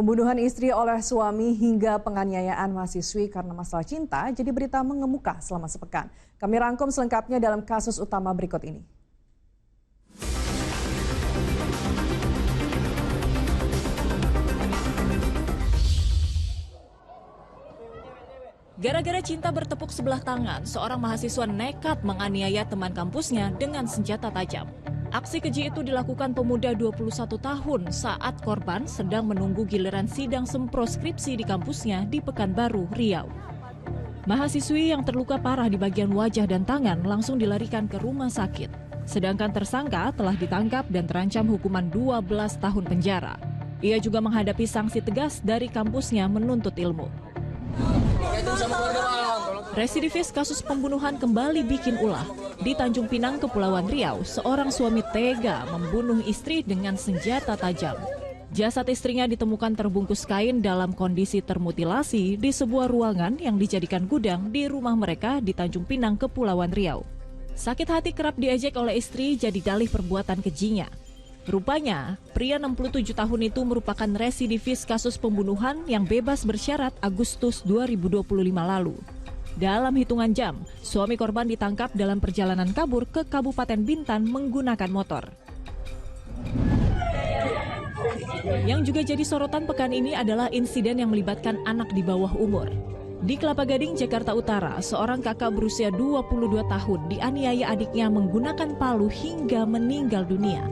Pembunuhan istri oleh suami hingga penganiayaan mahasiswi karena masalah cinta jadi berita mengemuka selama sepekan. Kami rangkum selengkapnya dalam kasus utama berikut ini. Gara-gara cinta bertepuk sebelah tangan, seorang mahasiswa nekat menganiaya teman kampusnya dengan senjata tajam. Aksi keji itu dilakukan pemuda 21 tahun saat korban sedang menunggu giliran sidang sempro skripsi di kampusnya di Pekanbaru, Riau. Mahasiswi yang terluka parah di bagian wajah dan tangan langsung dilarikan ke rumah sakit. Sedangkan tersangka telah ditangkap dan terancam hukuman 12 tahun penjara. Ia juga menghadapi sanksi tegas dari kampusnya menuntut ilmu. Residivis kasus pembunuhan kembali bikin ulah. Di Tanjung Pinang, Kepulauan Riau, seorang suami tega membunuh istri dengan senjata tajam. Jasad istrinya ditemukan terbungkus kain dalam kondisi termutilasi di sebuah ruangan yang dijadikan gudang di rumah mereka di Tanjung Pinang, Kepulauan Riau. Sakit hati kerap diejek oleh istri jadi dalih perbuatan kejinya. Rupanya, pria 67 tahun itu merupakan residivis kasus pembunuhan yang bebas bersyarat Agustus 2025 lalu. Dalam hitungan jam, suami korban ditangkap dalam perjalanan kabur ke Kabupaten Bintan menggunakan motor. Yang juga jadi sorotan pekan ini adalah insiden yang melibatkan anak di bawah umur. Di Kelapa Gading, Jakarta Utara, seorang kakak berusia 22 tahun dianiaya adiknya menggunakan palu hingga meninggal dunia.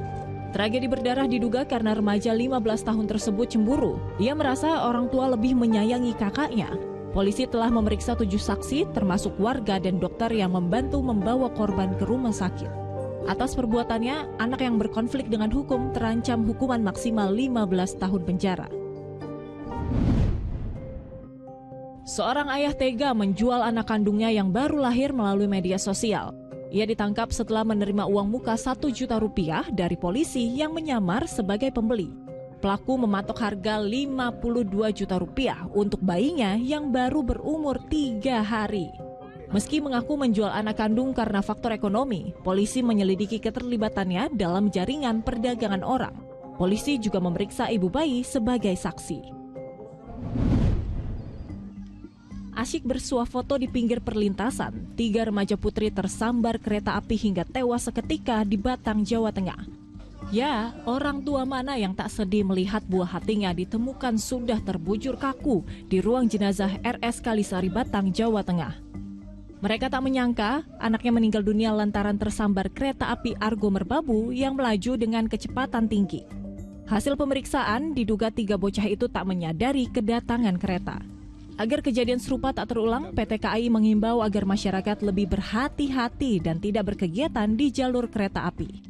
Tragedi berdarah diduga karena remaja 15 tahun tersebut cemburu. Ia merasa orang tua lebih menyayangi kakaknya. Polisi telah memeriksa 7 saksi termasuk warga dan dokter yang membantu membawa korban ke rumah sakit. Atas perbuatannya, anak yang berkonflik dengan hukum terancam hukuman maksimal 15 tahun penjara. Seorang ayah tega menjual anak kandungnya yang baru lahir melalui media sosial. Ia ditangkap setelah menerima uang muka 1 juta rupiah dari polisi yang menyamar sebagai pembeli. Pelaku mematok harga 52 juta rupiah untuk bayinya yang baru berumur 3 hari. Meski mengaku menjual anak kandung karena faktor ekonomi, polisi menyelidiki keterlibatannya dalam jaringan perdagangan orang. Polisi juga memeriksa ibu bayi sebagai saksi. Asyik bersuah foto di pinggir perlintasan, 3 remaja putri tersambar kereta api hingga tewas seketika di Batang, Jawa Tengah. Ya, orang tua mana yang tak sedih melihat buah hatinya ditemukan sudah terbujur kaku di ruang jenazah RS Kalisari Batang, Jawa Tengah. Mereka tak menyangka anaknya meninggal dunia lantaran tersambar kereta api Argo Merbabu yang melaju dengan kecepatan tinggi. Hasil pemeriksaan diduga 3 bocah itu tak menyadari kedatangan kereta. Agar kejadian serupa tak terulang, PT KAI mengimbau agar masyarakat lebih berhati-hati dan tidak berkegiatan di jalur kereta api.